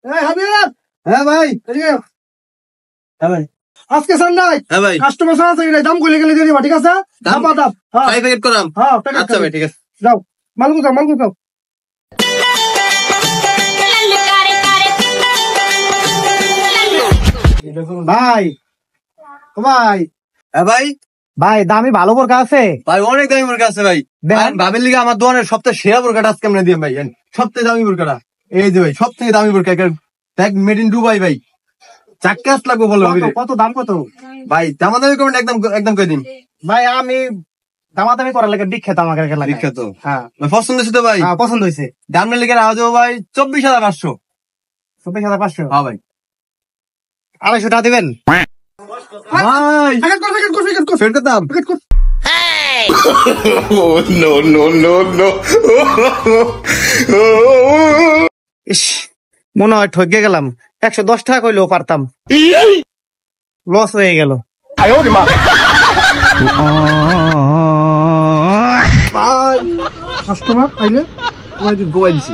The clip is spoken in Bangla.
হ্যাঁ ভাই, হ্যাঁ ভাই, আজকে সানডে হ্যাঁ ভাই, কাস্টমার আছে দাম কইলে গেলে দিয়ে দিবা, ঠিক আছে? দাম দাম, হ্যাঁ প্যাকেট করাম। হ্যাঁ, আচ্ছা ভাই, ঠিক আছে, যাও মাল গুছাও। ভাই ও ভাই, হ্যাঁ ভাই, ভাই দামি ভালো বোরকা আছে? ভাই অনেক দামি বোরকা আছে ভাই। দেন। ভাবের লিগে আমার দোকানের সবথেকে সেরা বোরকাটা আজকে আমরা দিই ভাই, সবথেকে দামি বোরকাটা এই যে ভাই, সব থেকে দামি বোরকা, মেড ইন দুবাই ভাই, চাক্কাস লাগবে বলো কত দাম কত? ভাই। দামাদামি করবেন, একদম একদম করে দিন ভাই আমি দামাদামি করার লাগে বিখ্যাত আমাকে লাগে। বিখ্যাত। হ্যাঁ ভাই পছন্দ হয়েছে তো ভাই? হ্যাঁ পছন্দ হয়েছে। দামের লিগে আওয়াজ ভাই 24,500। 24,500? হ্যাঁ ভাই, 250 টাকা দিবেন ভাই ফের করতাম। ইস, মনে হয় ঠকে গেলাম। 110 টাকা কইলেও পারতাম, লস হয়ে গেল। কাস্টমার আইলে তোমায় গোয়াই দিছি।